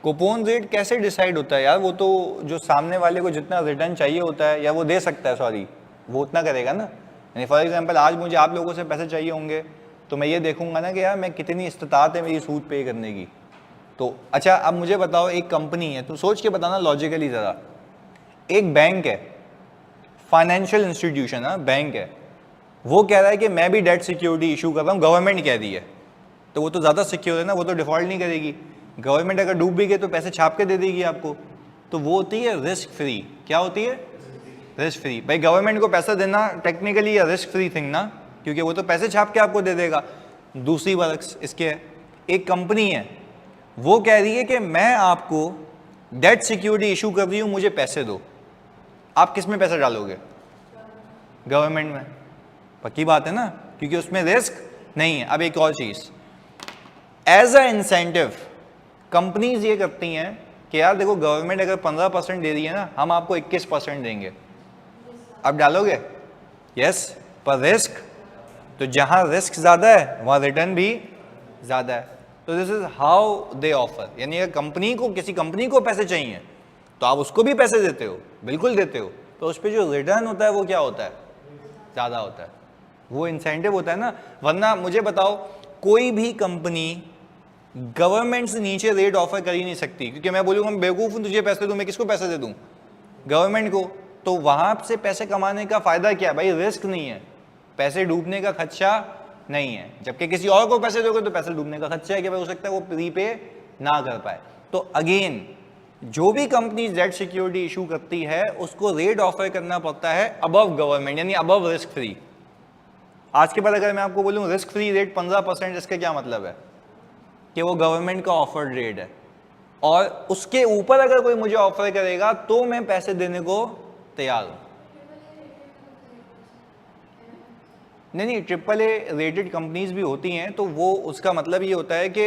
कूपन रेट कैसे डिसाइड होता है यार, वो तो जो सामने वाले को जितना रिटर्न चाहिए होता है या वो दे सकता है, सॉरी, वो उतना करेगा ना। यानी फॉर एग्जांपल आज मुझे आप लोगों से पैसे चाहिए होंगे तो मैं ये देखूंगा ना कि यार मैं कितनी इस्तात है मेरी सूद पे करने की। तो अच्छा, अब मुझे बताओ, एक कंपनी है, तुम सोच के बताना लॉजिकली ज़रा। एक बैंक है, फाइनेंशियल इंस्टीट्यूशन है, बैंक है, वो कह रहा है कि मैं भी डेट सिक्योरिटी इशू कर रहा हूँ, गवर्नमेंट कह रही है, तो वो तो ज़्यादा सिक्योर है ना, वो तो डिफॉल्ट नहीं करेगी। गवर्नमेंट अगर डूब भी गई तो पैसे छाप के दे देगी आपको। तो वो होती है रिस्क फ्री। क्या होती है, रिस्क फ्री। भाई गवर्नमेंट को पैसा देना टेक्निकली या रिस्क फ्री थिंग ना, क्योंकि वो तो पैसे छाप के आपको दे देगा। दूसरी बात इसके है, एक कंपनी है, वो कह रही है कि मैं आपको डेट सिक्योरिटी इशू कर रही हूँ, मुझे पैसे दो। आप किस में पैसा डालोगे, गवर्नमेंट में, पक्की बात है ना, क्योंकि उसमें रिस्क नहीं है। अब एक और चीज़, एज अ इंसेंटिव कंपनीज ये करती हैं कि यार देखो गवर्नमेंट अगर 15% दे रही है ना, हम आपको 21% देंगे, अब डालोगे, यस, पर रिस्क, तो जहां रिस्क ज्यादा है वहां रिटर्न भी ज्यादा है। तो this is how they offer. यानी अगर कंपनी को, किसी कंपनी को पैसे चाहिए तो आप उसको भी पैसे देते हो, बिल्कुल देते हो, तो उस पर जो रिटर्न होता है वो क्या होता है, ज्यादा होता है, वो इंसेंटिव होता है ना। वरना मुझे बताओ, कोई भी कंपनी गवर्नमेंट से नीचे रेट ऑफर कर ही नहीं सकती, क्योंकि मैं बोलूँगा मैं बेवकूफ़ हूँ, तुझे पैसे दूँ, मैं किसको पैसे दे दूँ, गवर्नमेंट को। तो वहाँ से पैसे कमाने का फ़ायदा क्या है भाई, रिस्क नहीं है, पैसे डूबने का खदशा नहीं है। जबकि किसी और को पैसे दोगे तो पैसे डूबने का खदशा है कि भाई हो सकता है वो प्रीपे ना कर पाए। तो अगेन, जो भी कंपनी डेट सिक्योरिटी इशू करती है उसको रेट ऑफर करना पड़ता है अबव गवर्नमेंट, यानी अबव रिस्क फ्री। आज के बाद अगर मैं आपको बोलूँ रिस्क फ्री रेट 15%, इसका क्या मतलब है कि वो गवर्नमेंट का ऑफर्ड रेट है, और उसके ऊपर अगर कोई मुझे ऑफर करेगा तो मैं पैसे देने को तैयार हूं। नहीं, AAA रेटेड कंपनीज भी होती हैं, तो वो उसका मतलब ये होता है कि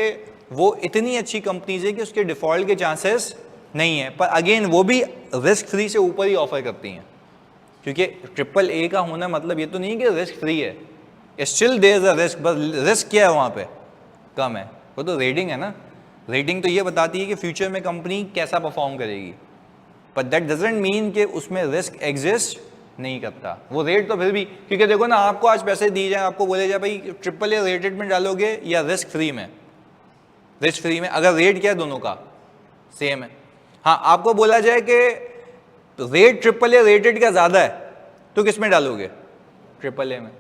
वो इतनी अच्छी कंपनीज है कि उसके डिफॉल्ट के चांसेस नहीं है, पर अगेन वो भी रिस्क फ्री से ऊपर ही ऑफर करती हैं, क्योंकि AAA का होना मतलब ये तो नहीं कि रिस्क फ्री है, still there is a risk, बस रिस्क क्या है वहाँ पे, कम है। वो तो रेटिंग है ना, रेटिंग तो ये बताती है कि फ्यूचर में कंपनी कैसा परफॉर्म करेगी, बट दैट डजंट मीन कि उसमें रिस्क एग्जिस्ट नहीं करता। वो रेट तो फिर भी, क्योंकि देखो ना, आपको आज पैसे दिए जाए, आपको बोले जाए भाई AAA रेटेड में डालोगे या रिस्क फ्री में, रिस्क फ्री में, अगर रेट क्या है दोनों का सेम है, हाँ आपको बोला जाए कि रेट AAA रेटेड का ज़्यादा है तो किस में डालोगे, AAA में।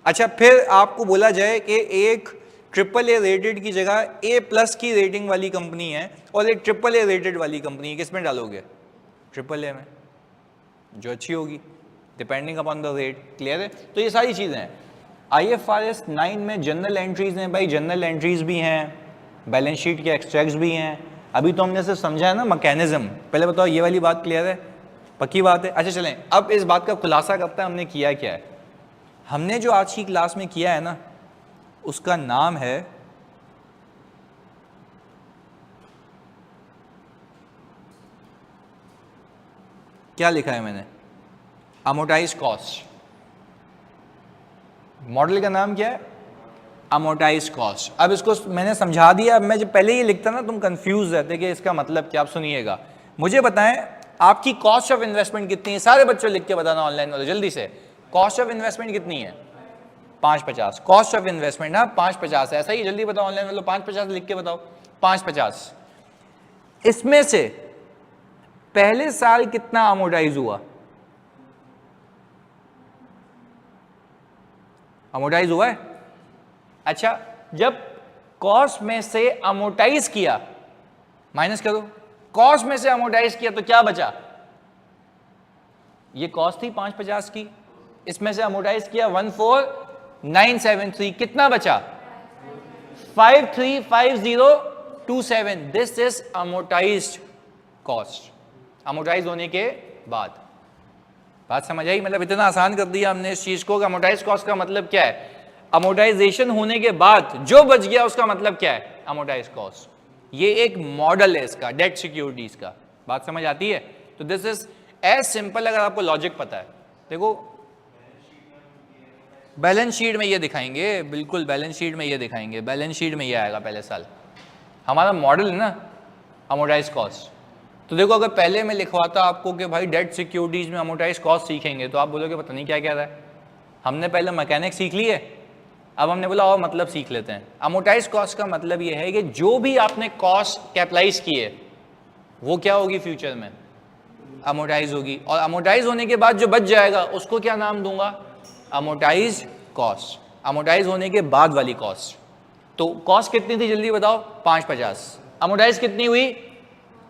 अच्छा, फिर आपको बोला जाए कि एक AAA रेटेड की जगह A+ की रेटिंग वाली कंपनी है और एक AAA रेटेड वाली कंपनी है, किस में डालोगे, AAA में, जो अच्छी होगी। Depending upon the rate. Clear है? तो ये सारी चीज़ें हैं। IFRS 9 में जनरल एंट्रीज हैं भाई, जनरल एंट्रीज भी हैं, बैलेंस शीट के एक्सट्रैक्ट्स भी हैं। अभी तो हमने सिर्फ समझा है ना मैकेनिज्म। पहले बताओ ये वाली बात क्लियर है? पक्की बात है? अच्छा चलें, अब इस बात का खुलासा करते हैं हमने किया क्या है। हमने जो आज की क्लास में किया है ना, उसका नाम है क्या लिखा है मैंने, अमोर्टाइज कॉस्ट। मॉडल का नाम क्या है? Amortise cost. अब इसको मैंने समझा दिया। अब मैं जब पहले ये लिखता ना तुम कंफ्यूज रहते कि इसका मतलब क्या। आप सुनिएगा, मुझे बताएं आपकी कॉस्ट ऑफ इन्वेस्टमेंट कितनी है? सारे बच्चों लिख के बताना ऑनलाइन वाले जल्दी से। कॉस्ट ऑफ इन्वेस्टमेंट कितनी है? 550। कॉस्ट ऑफ इन्वेस्टमेंट ना 550 है, ऐसा ही? जल्दी बताओ ऑनलाइन वालों, 550 लिख के बताओ। 550। इसमें से पहले साल कितना अमोर्टाइज हुआ? अमोर्टाइज हुआ है? अच्छा, जब कॉस्ट में से अमोर्टाइज किया, माइनस करो, कॉस्ट में से अमोर्टाइज किया तो क्या बचा? ये कॉस्ट थी 550 की, इसमें से अमोर्टाइज किया 14973, कितना बचा? 535027। This is amortised cost, amortise होने के बाद। बात समझ आई? मतलब इतना आसान कर दिया हमने इस चीज को। अमोर्टाइज कॉस्ट का मतलब क्या है? अमोर्टाइजेशन होने के बाद जो बच गया उसका मतलब क्या है? Amortise cost. ये एक मॉडल है इसका, डेट सिक्योरिटीज का। बात समझ आती है? तो दिस इज एज सिंपल, अगर आपको लॉजिक पता है। देखो बैलेंस शीट में ये दिखाएंगे, बिल्कुल बैलेंस शीट में ये दिखाएंगे, बैलेंस शीट में ये आएगा पहले साल। हमारा मॉडल है ना अमोर्टाइज कॉस्ट। तो देखो अगर पहले मैं लिखवाता आपको कि भाई डेट सिक्योरिटीज में अमोर्टाइज कॉस्ट सीखेंगे, तो आप बोलोगे पता नहीं क्या कह रहा है। हमने पहले मैकेनिक सीख ली है, अब हमने बोला और मतलब सीख लेते हैं। अमोर्टाइज कॉस्ट का मतलब ये है कि जो भी आपने कॉस्ट कैपिटलाइज की है वो क्या होगी फ्यूचर में? अमोर्टाइज होगी। और अमोर्टाइज होने के बाद जो बच जाएगा उसको क्या नाम दूंगा? Amortise cost. अमोर्टाइज होने के बाद वाली कॉस्ट। तो कॉस्ट कितनी थी जल्दी बताओ? 550। अमोर्टाइज कितनी हुई?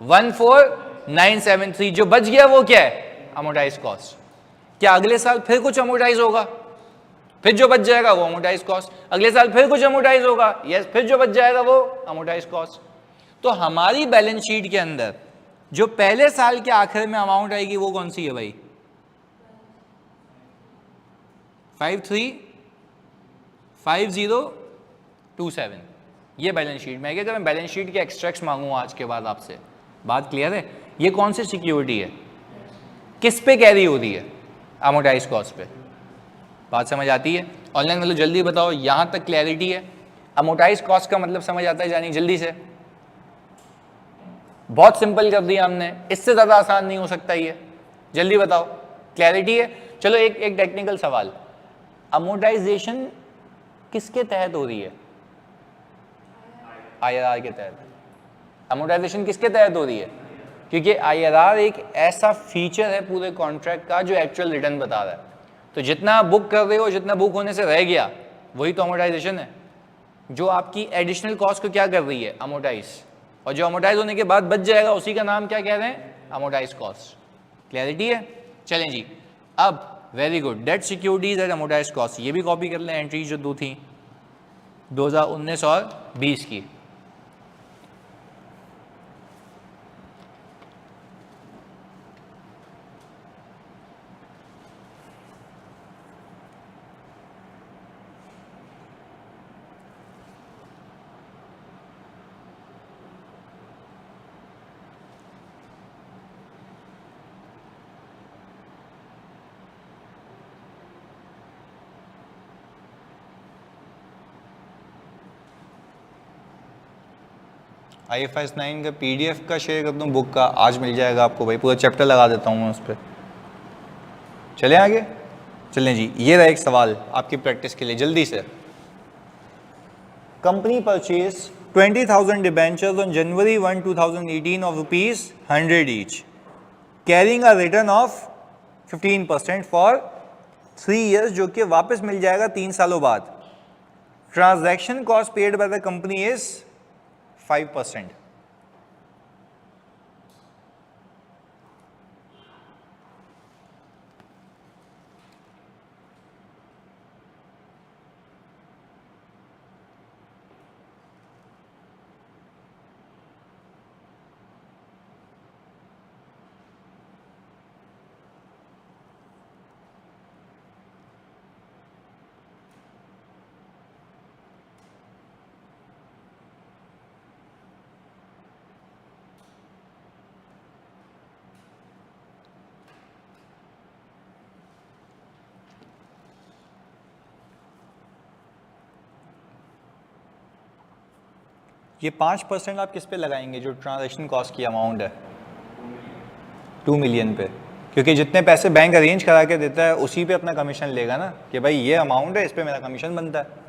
14973। जो बच गया वो क्या है? Amortise cost. क्या अगले साल फिर कुछ अमोर्टाइज होगा? फिर जो बच जाएगा वो अमोर्टाइज कॉस्ट। अगले साल फिर कुछ अमोर्टाइज होगा? यस, फिर जो बच जाएगा वो अमोर्टाइज कॉस्ट। तो हमारी बैलेंस शीट के अंदर जो पहले साल के आखिर में अमाउंट आएगी वो कौन सी है भाई? 535027। ये बैलेंस शीट में है। जब मैं बैलेंस शीट के एक्सट्रैक्ट्स मांगू आज के बाद आपसे, बात क्लियर है? ये कौन सी सिक्योरिटी है? किस पे कैरी हो रही है? अमोर्टाइज कॉस्ट पे। बात समझ आती है? ऑनलाइन मतलब जल्दी बताओ, यहां तक क्लैरिटी है? अमोर्टाइज कॉस्ट का मतलब समझ आता है जानी जल्दी से? बहुत सिंपल कर दिया हमने, इससे ज्यादा आसान नहीं हो सकता ये। जल्दी बताओ, क्लैरिटी है? चलो एक टेक्निकल सवाल, अमोर्टाइजेशन किसके तहत हो रही है? IRR के तहत। अमोर्टाइजेशन किसके तहत हो रही है? क्योंकि IRR एक ऐसा फीचर है पूरे कॉन्ट्रैक्ट का जो एक्चुअल रिटर्न बता रहा है। तो जितना बुक कर रहे हो, जितना बुक होने से रह गया, वही तो अमोर्टाइजेशन है। जो आपकी एडिशनल कॉस्ट को क्या कर रही है? अमोर्टाइज। और जो अमोर्टाइज होने के बाद बच जाएगा उसी का नाम क्या कह रहे हैं? Amortise cost. क्लैरिटी है? चलें जी, अब very good, debt securities and amortise cost, ये भी कॉपी कर लें एंट्रीज जो दो थी 2019 और 20 की। IFRS 9 का PDF का शेयर कर दूं, बुक का आज मिल जाएगा आपको भाई, पूरा चैप्टर लगा देता हूँ मैं उस पर। चलें आगे? चलें जी, ये रहा एक सवाल आपकी प्रैक्टिस के लिए जल्दी से। Company purchase 20,000 debentures on January 1, 2018 of ₹100 each, carrying a return of 15% for 3 years, जो कि वापस मिल जाएगा 3 सालों बाद। Transaction cost paid by the company is 5%। ये 5% आप किस पे लगाएंगे जो ट्रांजैक्शन कॉस्ट की अमाउंट है? 2 मिलियन पे, क्योंकि जितने पैसे बैंक अरेंज करा के देता है उसी पे अपना कमीशन लेगा ना, कि भाई ये अमाउंट है, इस पे मेरा कमीशन बनता है।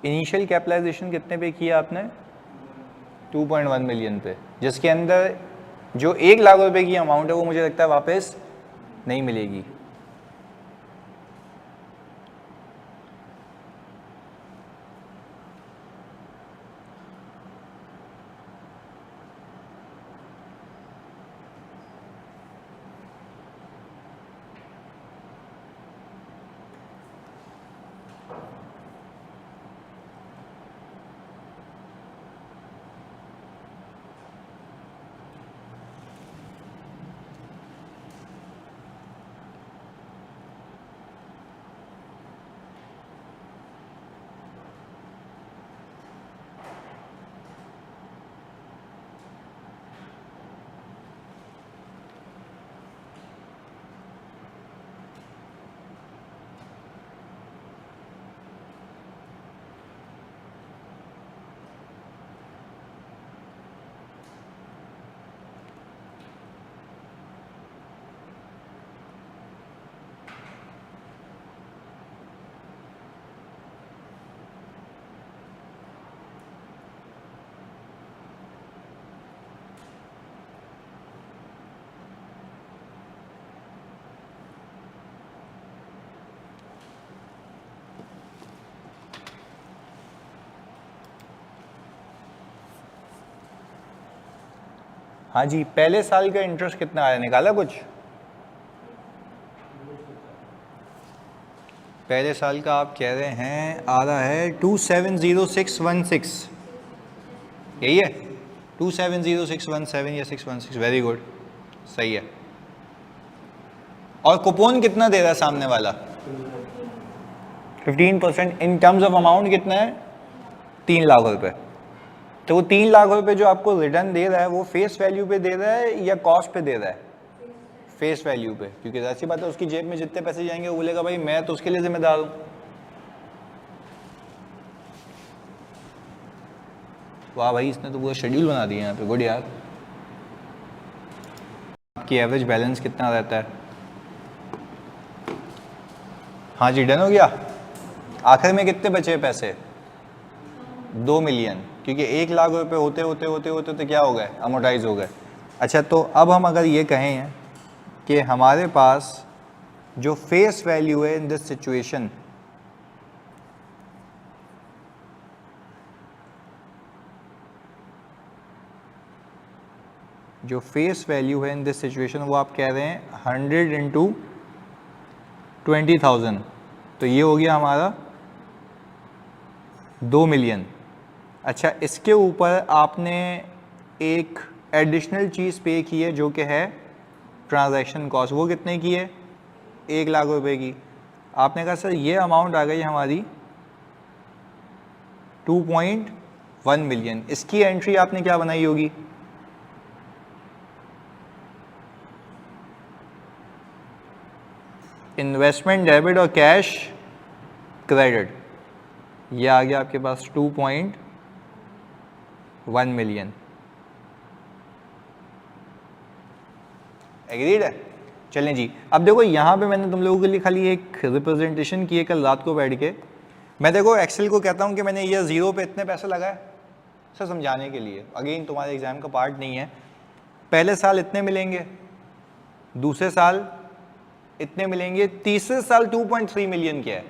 इनिशियल कैपिटलाइजेशन कितने पे किया आपने? 2.1 मिलियन पे, जिसके अंदर जो 1 लाख रुपए की अमाउंट है वो मुझे लगता है वापस नहीं मिलेगी। हाँ जी, पहले साल का इंटरेस्ट कितना आया, निकाला कुछ? पहले साल का आप कह रहे हैं आ रहा है 270616, यही है 270617 या 616, वेरी गुड, सही है। और कूपन कितना दे रहा है सामने वाला? 15%। इन टर्म्स ऑफ अमाउंट कितना है? 3 लाख रुपए। तो वो 3 लाख रुपए जो आपको रिटर्न दे रहा है वो फेस वैल्यू पे दे रहा है या कॉस्ट पे दे रहा है? फेस वैल्यू पे, क्योंकि ऐसी बात है उसकी जेब में जितने पैसे जाएंगे वो बोलेगा भाई मैं तो उसके लिए जिम्मेदार हूं। वाह भाई, इसने तो पूरा शेड्यूल बना दिया यहाँ पे, गुड यार। आपकी एवरेज बैलेंस कितना रहता है? हाँ जी, डन हो गया। आखिर में कितने बचे पैसे? 2 मिलियन, क्योंकि 1 लाख रुपए होते होते होते होते तो क्या हो गए? अमोर्टाइज हो गए। अच्छा, तो अब हम अगर ये कहें कि हमारे पास जो फेस वैल्यू है इन दिस सिचुएशन, जो फेस वैल्यू है इन दिस सिचुएशन वो आप कह रहे हैं 100 इंटू 20,000, तो ये हो गया हमारा 2 मिलियन। अच्छा, इसके ऊपर आपने एक एडिशनल चीज़ पे की है जो कि है ट्रांजैक्शन कॉस्ट, वो कितने की है? 1 लाख रुपए की। आपने कहा सर ये अमाउंट आ गई हमारी 2.1 मिलियन, इसकी एंट्री आपने क्या बनाई होगी? इन्वेस्टमेंट डेबिट और कैश क्रेडिट, ये आ गया आपके पास 2.1 मिलियन। एग्रीड है? चलें जी, अब देखो यहाँ पे मैंने तुम लोगों के लिए खाली एक रिप्रेजेंटेशन की है कल रात को बैठ के। मैं देखो एक्सेल को कहता हूँ कि मैंने ईयर 0 पे इतने पैसे लगाए सर समझाने के लिए, अगेन तुम्हारे एग्जाम का पार्ट नहीं है। पहले साल इतने मिलेंगे, दूसरे साल इतने मिलेंगे, तीसरे साल 2.3 मिलियन क्या है?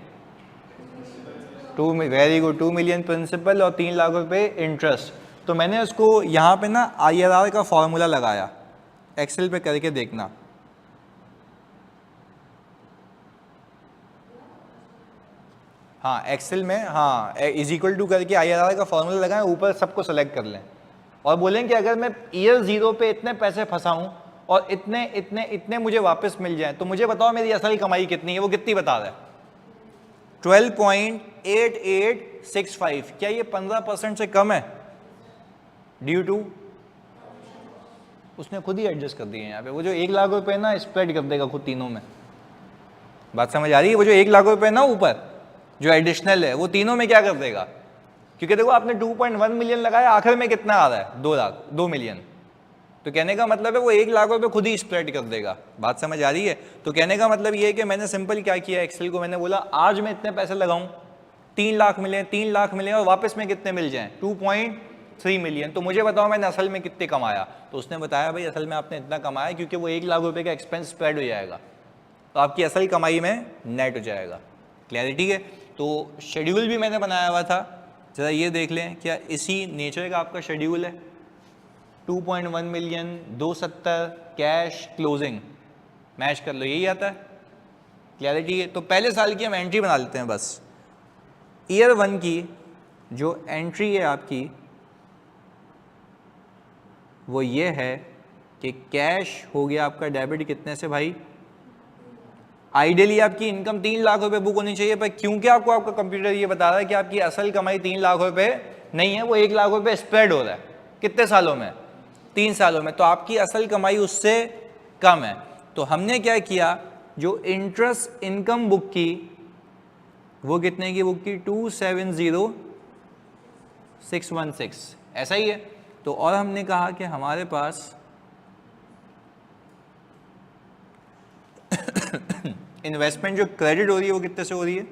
2 वेरी गुड, 2 मिलियन प्रिंसिपल और 3 लाख रुपए इंटरेस्ट। तो मैंने उसको यहाँ पे ना IRR का फॉर्मूला लगाया, एक्सेल पे करके देखना। हाँ एक्सेल में, हाँ इज इक्वल टू करके IRR का फॉर्मूला लगाएं, ऊपर सबको सेलेक्ट कर लें और बोलें कि अगर मैं ईयर 0 पे इतने पैसे फंसाऊं और इतने इतने इतने मुझे वापस मिल जाएं, तो मुझे बताओ मेरी असल कमाई कितनी है? वो कितनी बता रहा है? 12.8865। क्या ये 15% से कम है? ड्यू टू, उसने खुद ही एडजस्ट कर दिए यहाँ पे। वो जो 1 लाख रुपए ना स्प्रेड कर देगा खुद तीनों में, बात समझ आ रही है? वो जो 1 लाख रुपए ना ऊपर जो एडिशनल है वो तीनों में क्या कर देगा? क्योंकि देखो आपने 2.1 मिलियन लगाया, आखिर में कितना आ रहा है? 2 मिलियन। तो कहने का मतलब है वो 1 लाख रुपए खुद ही स्प्रेड कर देगा। बात समझ आ रही है? तो कहने का मतलब ये है कि मैंने सिंपल क्या किया, एक्सेल को मैंने बोला आज मैं इतने पैसे लगाऊं, 3 लाख मिले, 3 लाख मिले और वापस में कितने मिल जाएं? 2.3 मिलियन। तो मुझे बताओ मैंने असल में कितने कमाया? तो उसने बताया भाई असल में आपने इतना कमाया क्योंकि वो 1 लाख रुपए का एक्सपेंस स्प्रेड हो जाएगा, तो आपकी असल कमाई में नेट हो जाएगा। क्लैरिटी है? तो शेड्यूल भी मैंने बनाया हुआ था, जरा ये देख लें, क्या इसी नेचर का आपका शेड्यूल है? 2.1 मिलियन, 270 कैश क्लोजिंग, मैच कर लो, यही आता है। क्लैरिटी है? तो पहले साल की हम एंट्री बना लेते हैं बस। ईयर 1 की जो एंट्री है आपकी वो ये है कि कैश हो गया आपका डेबिट कितने से भाई? आइडियली आपकी इनकम 3 लाख रुपए बुक होनी चाहिए, पर क्योंकि आपको आपका कंप्यूटर ये बता रहा है कि आपकी असल कमाई 3 लाख रुपए नहीं है, वो 1 लाख रुपए स्प्रेड हो रहा है। कितने सालों में? 3 सालों में। तो आपकी असल कमाई उससे कम है। तो हमने क्या किया, जो इंटरेस्ट इनकम बुक की वो कितने की बुक की? 270,616, ऐसा ही है। तो और हमने कहा कि हमारे पास इन्वेस्टमेंट जो क्रेडिट हो रही है वो कितने से हो रही है?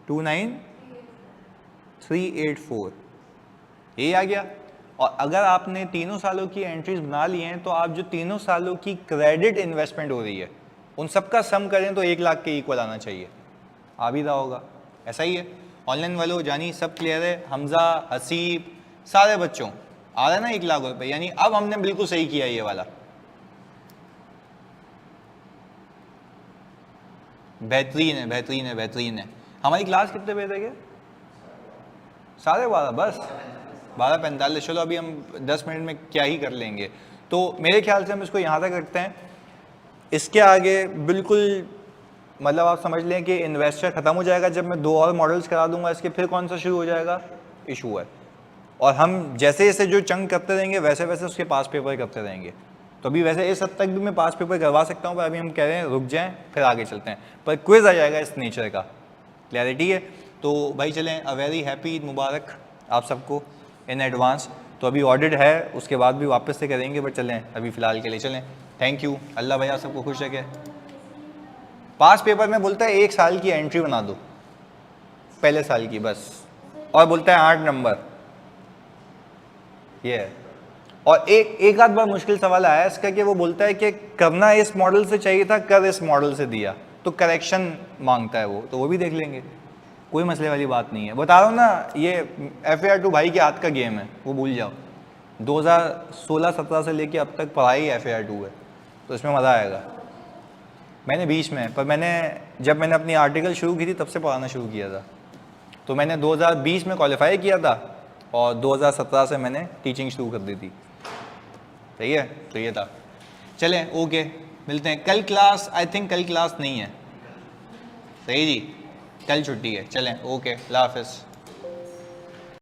29,384, ये आ गया। और अगर आपने तीनों सालों की एंट्रीज बना ली हैं तो आप जो तीनों सालों की क्रेडिट इन्वेस्टमेंट हो रही है उन सबका सम करें तो 1 लाख के इक्वल आना चाहिए। आ भी रहा होगा, ऐसा ही है। ऑनलाइन वालों जानी सब क्लियर है? हमजा, हसीब, सारे बच्चों आ रहा है ना 1 लाख रुपए? यानी अब हमने बिल्कुल सही किया ये वाला। बेहतरीन है, बेहतरीन है, बेहतरीन है। हमारी क्लास कितने बजे तक है? 12:30, बस 12:45। चलो अभी हम 10 मिनट में क्या ही कर लेंगे। तो मेरे ख्याल से हम इसको यहाँ तक रखते हैं। इसके आगे बिल्कुल मतलब आप समझ लें कि इन्वेस्टर ख़त्म हो जाएगा जब मैं 2 और मॉडल्स करा दूंगा इसके, फिर कौन सा शुरू हो जाएगा? इशू है। और हम जैसे जैसे जो चंक करते रहेंगे वैसे वैसे उसके पास पेपर करते रहेंगे। तो अभी वैसे इस हद तक भी मैं पास पेपर करवा सकता हूँ, पर अभी हम कह रहे हैं रुक जाएं फिर आगे चलते हैं। पर क्विज आ जाएगा इस नेचर का। क्लैरिटी है? तो भाई चलें, अ वेरी हैप्पी ईद मुबारक आप सबको इन एडवांस। तो अभी ऑडिट है, उसके बाद भी वापस से करेंगे, बट चलें अभी फ़िलहाल के लिए चलें। थैंक यू, अल्लाह भैया सबको खुश रखे। पास पेपर में बोलता है 1 साल की एंट्री बना दो, पहले साल की बस, और बोलता है 8 नंबर, ये है। और एक आध बार मुश्किल सवाल आया इसका कि वो बोलता है कि करना इस मॉडल से चाहिए था, कर इस मॉडल से दिया, तो करेक्शन मांगता है वो, तो वो भी देख लेंगे, कोई मसले वाली बात नहीं है। बता रहा हूँ ना, ये FAR2 भाई के हाथ का गेम है, वो भूल जाओ। 2016-17 से लेके अब तक पढ़ाई FAR2 है, तो इसमें मज़ा आएगा। मैंने बीच में, पर जब मैंने अपनी आर्टिकल शुरू की थी तब से पढ़ाना शुरू किया था। तो मैंने 2020 में क्वालिफाई किया था और 2017 से मैंने टीचिंग शुरू कर दी थी। सही है? तो ये था। चलें ओके, मिलते हैं कल क्लास, आई थिंक कल क्लास नहीं है, सही जी, कल छुट्टी है, चलें ओके, अल्लाह हाफ़िज़।